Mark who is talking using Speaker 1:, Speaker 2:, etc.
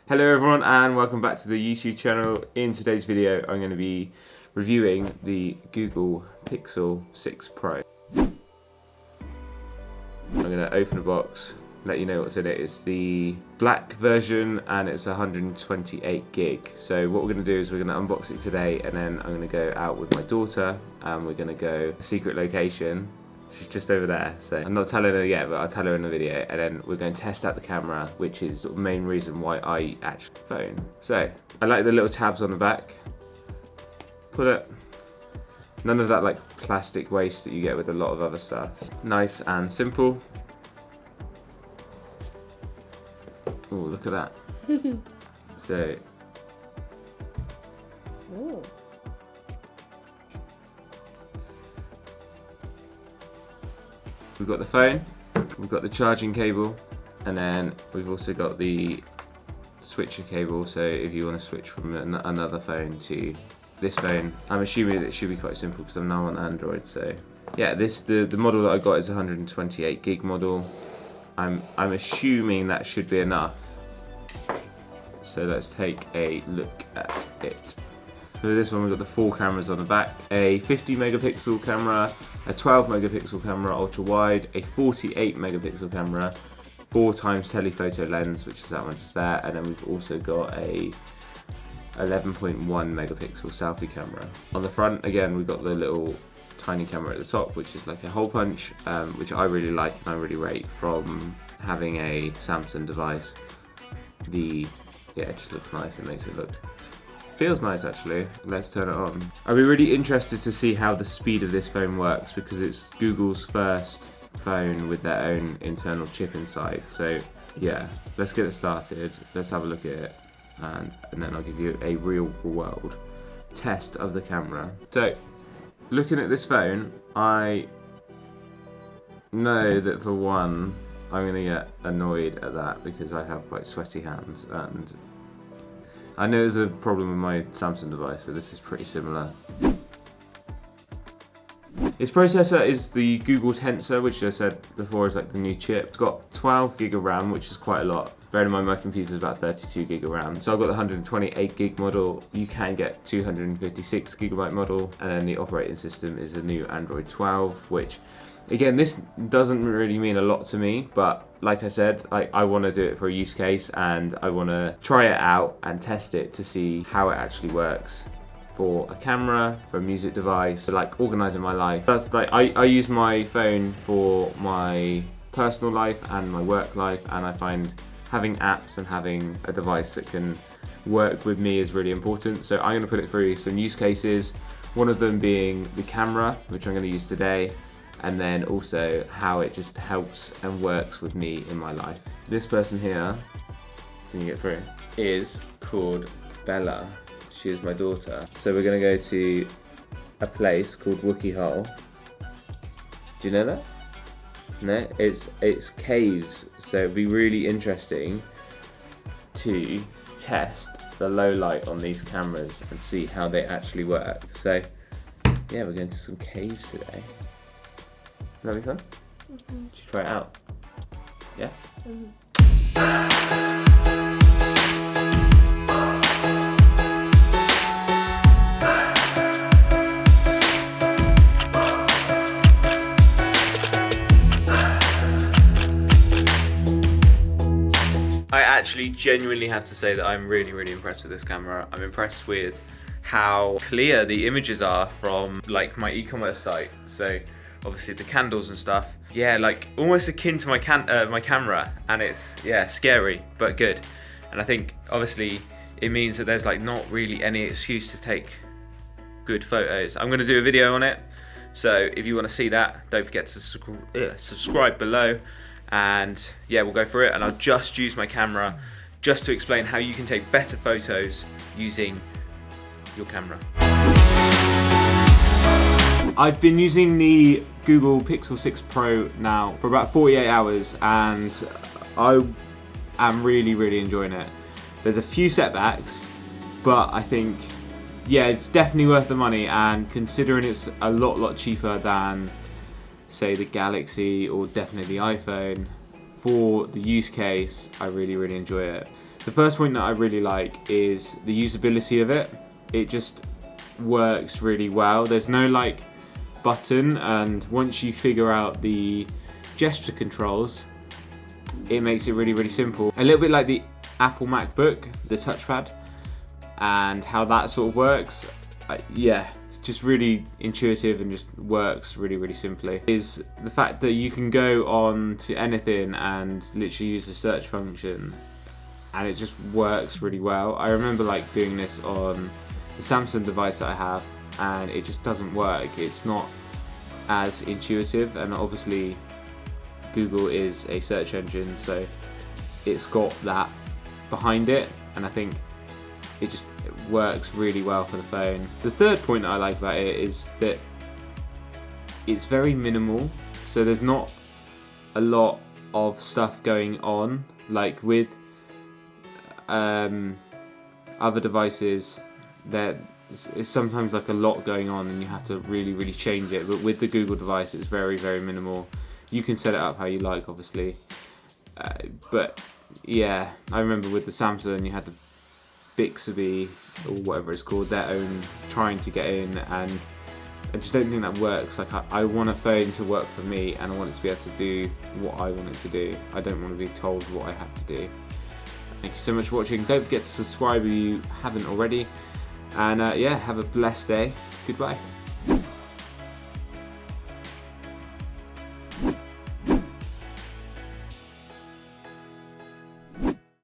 Speaker 1: Hello everyone and welcome back to the YouTube channel. In today's video I'm going to be reviewing the Google Pixel 6 Pro. I'm going to open the box, let you know what's in it. It's the black version and it's 128 gig. So what we're going to do is we're going to unbox it today and then I'm going to go out with my daughter and we're going to go to a secret location. She's just over there, so I'm not telling her yet, but I'll tell her in the video. And then we're going to test out the camera, which is the main reason why I actually phone. So I like the little tabs on the back. Put it. None of that like plastic waste that you get with a lot of other stuff. Nice and simple. Oh, look at that. So.
Speaker 2: Ooh.
Speaker 1: We've got the phone, we've got the charging cable, and then we've also got the switcher cable, so if you want to switch from another phone to this phone. I'm assuming it should be quite simple because I'm now on Android, so yeah, the model that I got is 128 gig model. I'm assuming that should be enough. So let's take a look at it. For this one we've got the 4 cameras on the back, a 50 megapixel camera, a 12 megapixel camera ultra wide, a 48 megapixel camera, 4x telephoto lens, which is that one just there, and then we've also got a 11.1 megapixel selfie camera. On the front, again, we've got the little tiny camera at the top, which is like a hole punch, which I really like and I really rate from having a Samsung device. It just looks nice, it makes it look feels nice actually. Let's turn it on. I'll be really interested to see how the speed of this phone works because it's Google's first phone with their own internal chip inside. So yeah, let's get it started. Let's have a look at it and then I'll give you a real world test of the camera. So looking at this phone, I know that for one, I'm gonna get annoyed at that because I have quite sweaty hands and I know there's a problem with my Samsung device, so this is pretty similar. Its processor is the Google Tensor, which I said before is like the new chip. It's got 12 gig of RAM, which is quite a lot. Bear in mind my computer is about 32 gig of RAM. So I've got the 128 gig model. You can get 256 gigabyte model, and then the operating system is the new Android 12, which again, this doesn't really mean a lot to me, but like I said, I want to do it for a use case and I want to try it out and test it to see how it actually works for a camera, for a music device, like organising my life. That's like I use my phone for my personal life and my work life, and I find having apps and having a device that can work with me is really important. So I'm going to put it through some use cases, one of them being the camera, which I'm going to use today, and then also how it just helps and works with me in my life. This person here, can you get through, is called Bella. She is my daughter. So we're gonna go to a place called Wookey Hole. Do you know that? No? It's caves, so it'd be really interesting to test the low light on these cameras and see how they actually work. So yeah, we're going to some caves today. That'll be fun? Mm-hmm. Should try it out. Yeah? Mm-hmm. I actually genuinely have to say that I'm really, really impressed with this camera. I'm impressed with how clear the images are from like my e-commerce site. So obviously the candles and stuff, yeah, like almost akin to my camera, and it's scary but good. And I think obviously it means that there's like not really any excuse to take good photos. I'm going to do a video on it, so if you want to see that, don't forget to subscribe below, and yeah, we'll go through it. And I'll just use my camera just to explain how you can take better photos using your camera. I've been using the Google Pixel 6 Pro now for about 48 hours and I am really, really enjoying it. There's a few setbacks, but I think, yeah, it's definitely worth the money, and considering it's a lot cheaper than, say, the Galaxy or definitely the iPhone, for the use case, I really enjoy it. The first point that I really like is the usability of it. It just works really well. There's no like button, and once you figure out the gesture controls, it makes it really, really simple. A little bit like the Apple MacBook, the touchpad, and how that sort of works. Yeah, just really intuitive and just works really, really simply. Is the fact that you can go on to anything and literally use the search function, and it just works really well. I remember like doing this on the Samsung device that I have, and it just doesn't work. It's not as intuitive, and obviously Google is a search engine, so it's got that behind it, and I think it works really well for the phone. The third point that I like about it is that it's very minimal, so there's not a lot of stuff going on like with other devices. There's sometimes like a lot going on and you have to really, really change it, but with the Google device it's very, very minimal. You can set it up how you like, obviously, but yeah, I remember with the Samsung you had the Bixby or whatever it's called, their own, trying to get in, and I just don't think that works. Like I want a phone to work for me, and I want it to be able to do what I want it to do. I don't want to be told what I have to do. Thank you so much for watching. Don't forget to subscribe if you haven't already, and yeah, have a blessed day. Goodbye.